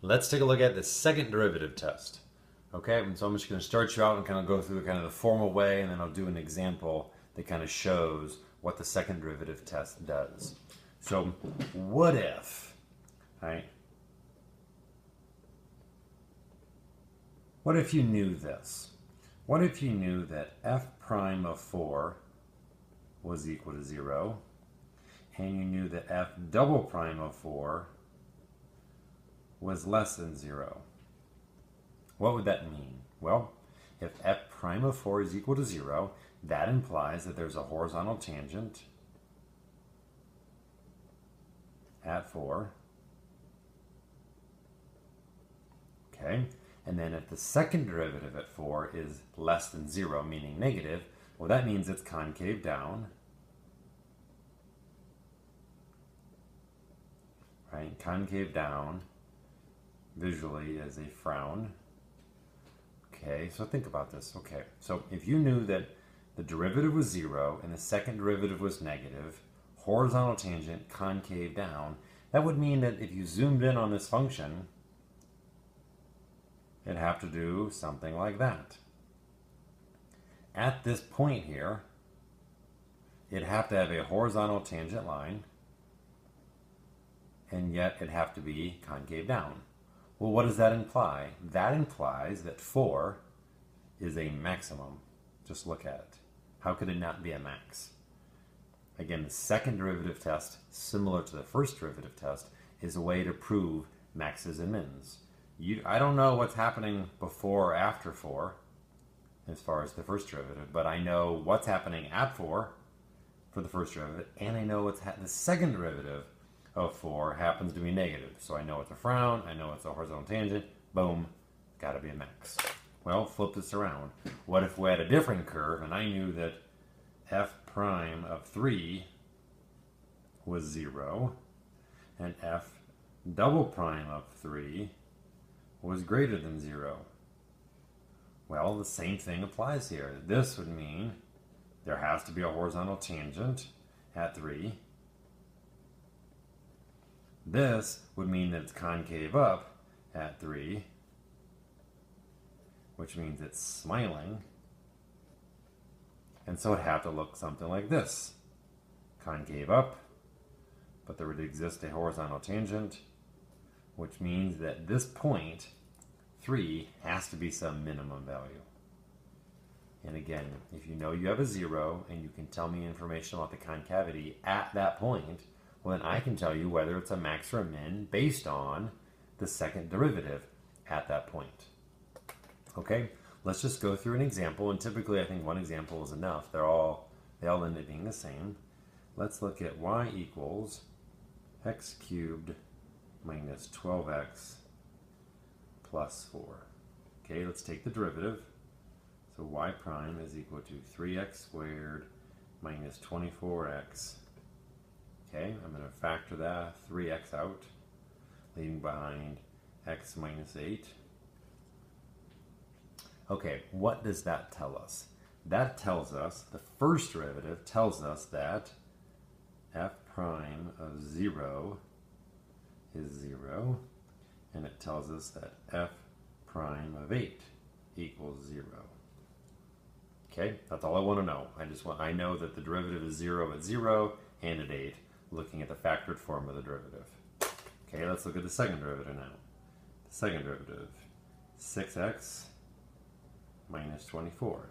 Let's take a look at the second derivative test. Okay, and so I'm just going to start you out and kind of go through kind of the formal way, and then I'll do an example that kind of shows what the second derivative test does. So, what if, right? What if you knew this? What if you knew that f prime of 4 was equal to 0, and you knew that f double prime of 4 was less than 0? What would that mean? Well, if f prime of 4 is equal to 0, that implies that there's a horizontal tangent at 4. Okay, and then if the second derivative at 4 is less than 0, meaning negative, well, that means it's concave down. Right, concave down visually is a frown. Okay, so think about this. Okay, so if you knew that the derivative was 0 and the second derivative was negative, horizontal tangent, concave down, that would mean that if you zoomed in on this function, it'd have to do something like that. At this point here, it'd have to have a horizontal tangent line, and yet it'd have to be concave down. Well, what does that imply? That implies that 4 is a maximum. Just look at it. How could it not be a max? Again, the second derivative test, similar to the first derivative test, is a way to prove maxes and mins. I don't know what's happening before or after 4 as far as the first derivative, but I know what's happening at 4 for the first derivative, and I know what's the second derivative of 4 happens to be negative. So I know it's a frown, I know it's a horizontal tangent, boom, gotta be a max. Well, flip this around. What if we had a different curve and I knew that f prime of 3 was 0 and f double prime of 3 was greater than 0? Well, the same thing applies here. This would mean there has to be a horizontal tangent at 3. This would mean that it's concave up at 3, which means it's smiling. And so it'd have to look something like this. Concave up, but there would exist a horizontal tangent, which means that this point, 3, has to be some minimum value. And again, if you know you have a 0 and you can tell me information about the concavity at that point, well, then I can tell you whether it's a max or a min based on the second derivative at that point. Okay, let's just go through an example, and typically I think one example is enough. They all end up being the same. Let's look at y equals x cubed minus 12x plus 4. Okay, let's take the derivative. So y prime is equal to 3x squared minus 24x. Okay, I'm going to factor that 3x out, leaving behind x minus 8. Okay, what does that tell us? That tells us, the first derivative tells us that f prime of 0 is 0, and it tells us that f prime of 8 equals 0. Okay, that's all I want to know. I know that the derivative is 0 at 0 and at 8, looking at the factored form of the derivative. Okay, let's look at the second derivative now. The second derivative, 6x minus 24.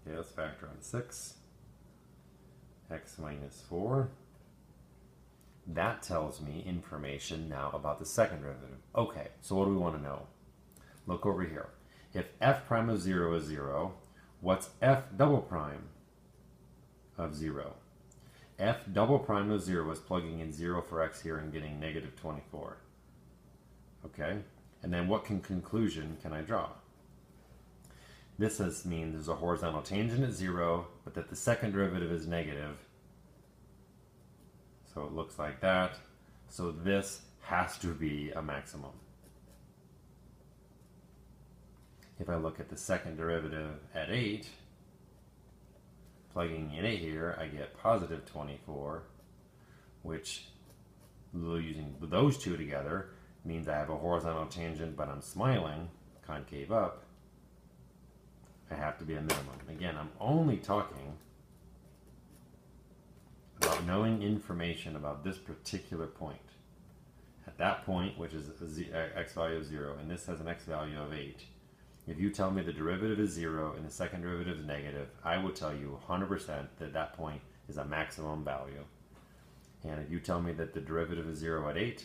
Okay, let's factor on 6. X minus 4. That tells me information now about the second derivative. Okay, so what do we want to know? Look over here. If f prime of 0 is 0, what's f double prime of 0? F double prime of 0 is plugging in 0 for x here and getting negative 24. Okay, and then what conclusion can I draw? This means there's a horizontal tangent at 0, but that the second derivative is negative. So it looks like that. So this has to be a maximum. If I look at the second derivative at 8, plugging in 8 here, I get positive 24, which, using those two together, means I have a horizontal tangent, but I'm smiling, concave up, I have to be a minimum. Again, I'm only talking about knowing information about this particular point. At that point, which is x value of 0, and this has an x value of 8, if you tell me the derivative is 0 and the second derivative is negative, I will tell you 100% that that point is a maximum value. And if you tell me that the derivative is 0 at 8,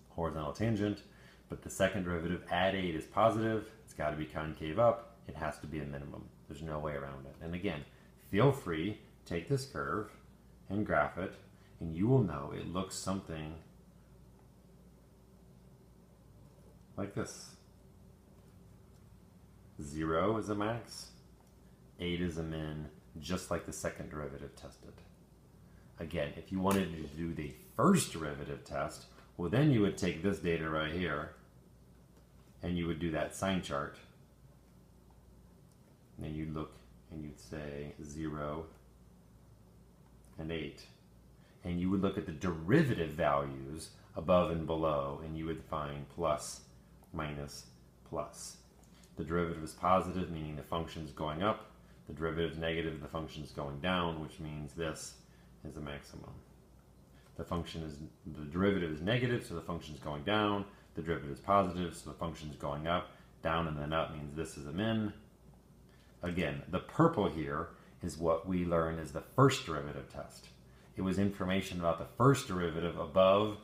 horizontal tangent, but the second derivative at 8 is positive, it's got to be concave up, it has to be a minimum. There's no way around it. And again, feel free, take this curve and graph it, and you will know it looks something like this. 0 is a max, 8 is a min, just like the second derivative tested. Again, if you wanted to do the first derivative test, well then you would take this data right here and you would do that sign chart. And then you'd look and you'd say 0 and 8. And you would look at the derivative values above and below, and you would find plus, minus, plus. The derivative is positive, meaning the function is going up. The derivative is negative, the function is going down, which means this is a maximum. The derivative is negative, so the function is going down. The derivative is positive, so the function is going up. Down and then up means this is a min. Again, the purple here is what we learned as the first derivative test. It was information about the first derivative above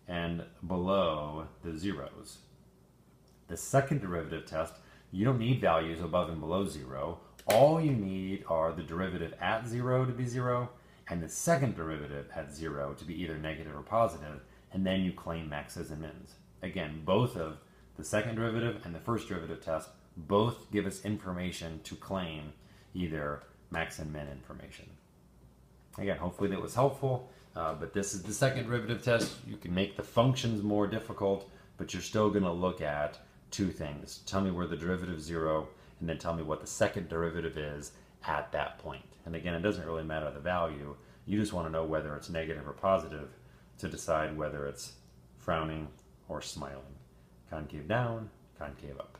and below the zeros. The second derivative test, you don't need values above and below 0. All you need are the derivative at 0 to be 0 and the second derivative at 0 to be either negative or positive, and then you claim maxes and mins. Again, both of the second derivative and the first derivative test both give us information to claim either max and min information. Again, hopefully that was helpful, but this is the second derivative test. You can make the functions more difficult, but you're still going to look at two things. Tell me where the derivative is 0, and then tell me what the second derivative is at that point. And again, it doesn't really matter the value. You just want to know whether it's negative or positive to decide whether it's frowning or smiling. Concave down, concave up.